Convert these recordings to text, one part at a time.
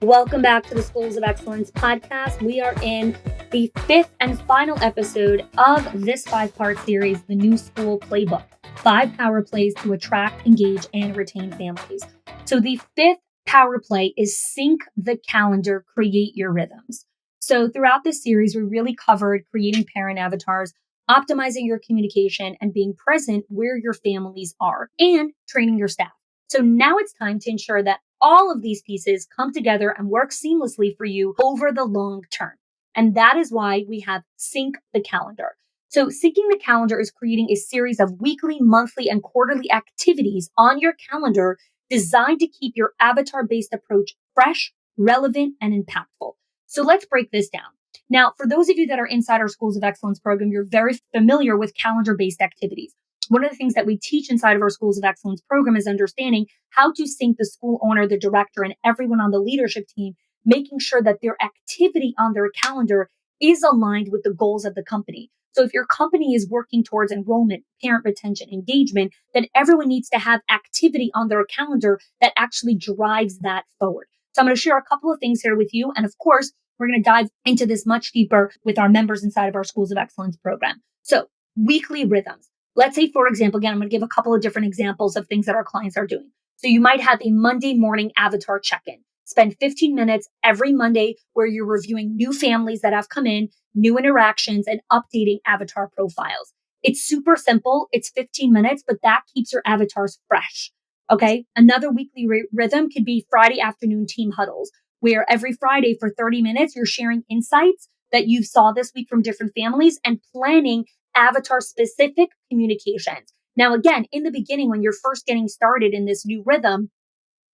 Welcome back to the Schools of Excellence podcast. We are in the fifth and final episode of this 5-part series, the new School Playbook, 5 power plays to attract, engage, and retain families. So the fifth power play is sync the calendar, create your rhythms. So throughout this series, we really covered creating parent avatars, optimizing your communication, and being present where your families are, and training your staff. So now it's time to ensure that all of these pieces come together and work seamlessly for you over the long term. And that is why we have sync the calendar. So syncing the calendar is creating a series of weekly, monthly, and quarterly activities on your calendar designed to keep your avatar-based approach fresh, relevant, and impactful. So let's break this down. Now, for those of you that are inside our Schools of Excellence program, you're very familiar with calendar-based activities. One of the things that we teach inside of our Schools of Excellence program is understanding how to sync the school owner, the director, and everyone on the leadership team, making sure that their activity on their calendar is aligned with the goals of the company. So if your company is working towards enrollment, parent retention, engagement, then everyone needs to have activity on their calendar that actually drives that forward. So I'm going to share a couple of things here with you. And of course, we're going to dive into this much deeper with our members inside of our Schools of Excellence program. So weekly rhythms. Let's say, for example, again, I'm going to give a couple of different examples of things that our clients are doing. So you might have a Monday morning avatar check-in. Spend 15 minutes every Monday where you're reviewing new families that have come in, new interactions, and updating avatar profiles. It's super simple. It's 15 minutes, but that keeps your avatars fresh. Okay. Another weekly rhythm could be Friday afternoon team huddles, where every Friday for 30 minutes, you're sharing insights that you saw this week from different families and planning avatar specific communications. Now, again, in the beginning, when you're first getting started in this new rhythm,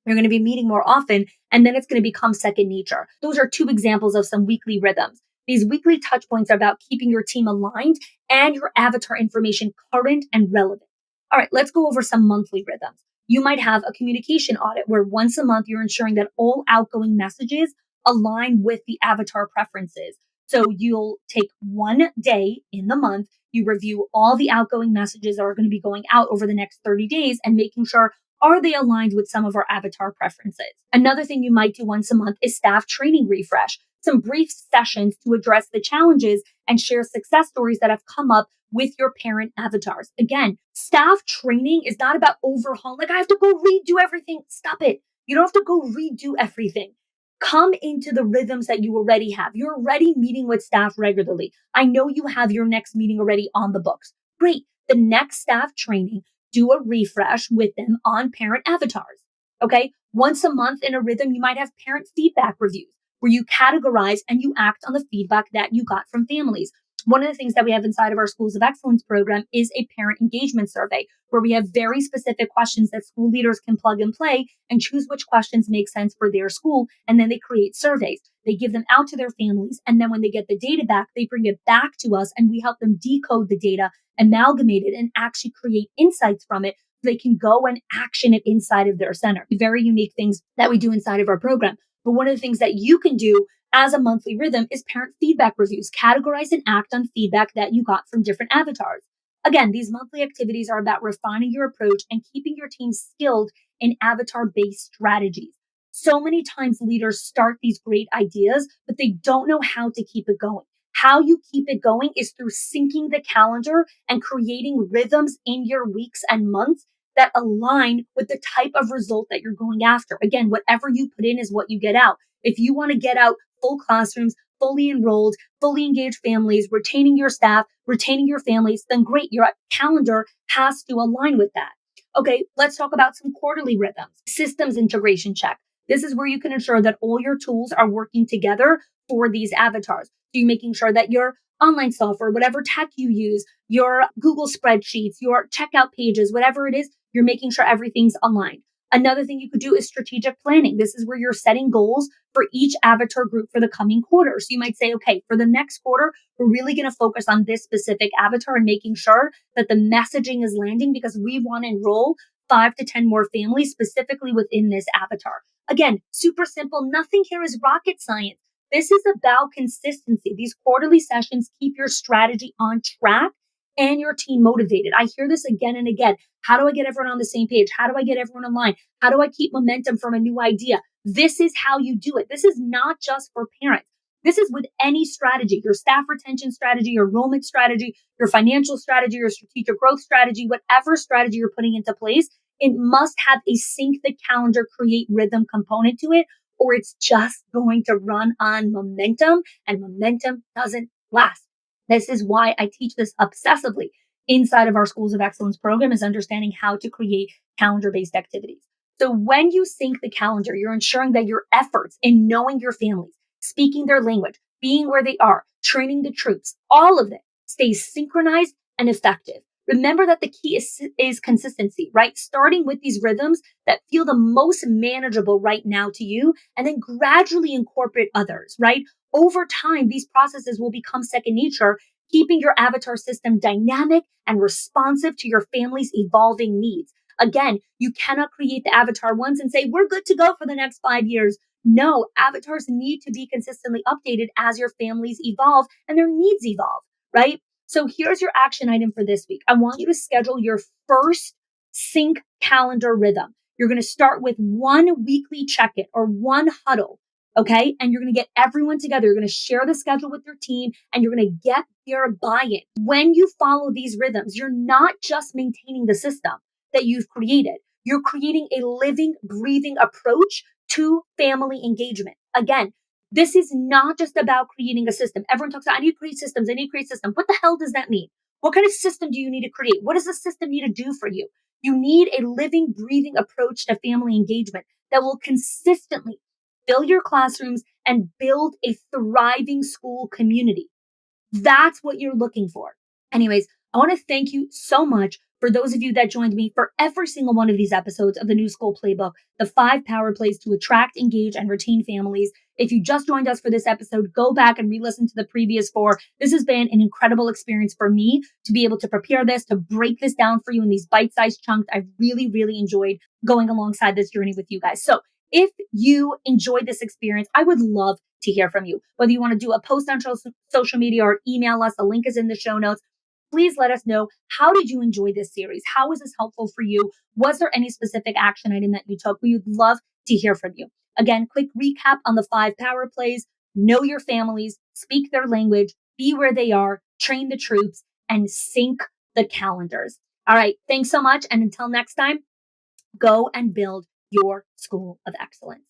you're going to be meeting more often, and then it's going to become second nature. Those are 2 examples of some weekly rhythms. These weekly touch points are about keeping your team aligned and your avatar information current and relevant. All right, let's go over some monthly rhythms. You might have a communication audit where once a month you're ensuring that all outgoing messages align with the avatar preferences. So you'll take one day in the month, you review all the outgoing messages that are going to be going out over the next 30 days and making sure, are they aligned with some of our avatar preferences? Another thing you might do once a month is staff training refresh, some brief sessions to address the challenges and share success stories that have come up with your parent avatars. Again, staff training is not about overhaul. Like I have to go redo everything. Stop it. You don't have to go redo everything. Come into the rhythms that you already have. You're already meeting with staff regularly. I know you have your next meeting already on the books. Great. The next staff training, do a refresh with them on parent avatars. Okay. Once a month in a rhythm, you might have parent feedback reviews where you categorize and you act on the feedback that you got from families. One of the things that we have inside of our Schools of Excellence program is a parent engagement survey where we have very specific questions that school leaders can plug and play and choose which questions make sense for their school. And then they create surveys. They give them out to their families. And then when they get the data back, they bring it back to us and we help them decode the data, amalgamate it, and actually create insights from it so they can go and action it inside of their center. Very unique things that we do inside of our program. But one of the things that you can do as a monthly rhythm is parent feedback reviews. Categorize and act on feedback that you got from different avatars. Again, these monthly activities are about refining your approach and keeping your team skilled in avatar-based strategies. So many times leaders start these great ideas, but they don't know how to keep it going. How you keep it going is through syncing the calendar and creating rhythms in your weeks and months that align with the type of result that you're going after. Again, whatever you put in is what you get out. If you want to get out full classrooms, fully enrolled, fully engaged families, retaining your staff, retaining your families, then great. Your calendar has to align with that. Okay, let's talk about some quarterly rhythms. Systems integration check. This is where you can ensure that all your tools are working together for these avatars. So you're making sure that your online software, whatever tech you use, your Google spreadsheets, your checkout pages, whatever it is, you're making sure everything's aligned. Another thing you could do is strategic planning. This is where you're setting goals for each avatar group for the coming quarter. So you might say, okay, for the next quarter, we're really going to focus on this specific avatar and making sure that the messaging is landing because we want to enroll 5 to 10 more families specifically within this avatar. Again, super simple. Nothing here is rocket science. This is about consistency. These quarterly sessions keep your strategy on track and your team motivated. I hear this again and again. How do I get everyone on the same page? How do I get everyone in line? How do I keep momentum from a new idea? This is how you do it. This is not just for parents. This is with any strategy, your staff retention strategy, your enrollment strategy, your financial strategy, your strategic growth strategy, whatever strategy you're putting into place, it must have a sync the calendar, create rhythm component to it, or it's just going to run on momentum, and momentum doesn't last. This is why I teach this obsessively inside of our Schools of Excellence program, is understanding how to create calendar-based activities. So when you sync the calendar, you're ensuring that your efforts in knowing your families, speaking their language, being where they are, training the troops, all of it stays synchronized and effective. Remember that the key is consistency, right? Starting with these rhythms that feel the most manageable right now to you, and then gradually incorporate others, right? Over time, these processes will become second nature, keeping your avatar system dynamic and responsive to your family's evolving needs. Again, you cannot create the avatar once and say, we're good to go for the next 5 years. No, avatars need to be consistently updated as your families evolve and their needs evolve, right? So here's your action item for this week. I want you to schedule your first sync calendar rhythm. You're going to start with one weekly check-in or one huddle, okay? And you're going to get everyone together. You're going to share the schedule with your team, and you're going to get their buy-in. When you follow these rhythms, you're not just maintaining the system that you've created. You're creating a living, breathing approach to family engagement. Again, this is not just about creating a system. Everyone talks about, I need to create systems. I need to create systems. What the hell does that mean? What kind of system do you need to create? What does the system need to do for you? You need a living, breathing approach to family engagement that will consistently fill your classrooms and build a thriving school community. That's what you're looking for. Anyways, I want to thank you so much for those of you that joined me for every single one of these episodes of the New School Playbook, the 5 power plays to attract, engage, and retain families. If you just joined us for this episode, go back and re-listen to the previous 4. This has been an incredible experience for me to be able to prepare this, to break this down for you in these bite-sized chunks. I've really, really enjoyed going alongside this journey with you guys. So if you enjoyed this experience, I would love to hear from you. Whether you want to do a post on social media or email us, the link is in the show notes. Please let us know, how did you enjoy this series? How was this helpful for you? Was there any specific action item that you took? We would love to hear from you. Again, quick recap on the 5 power plays: know your families, speak their language, be where they are, train the troops, and sync the calendars. All right, thanks so much. And until next time, go and build your School of Excellence.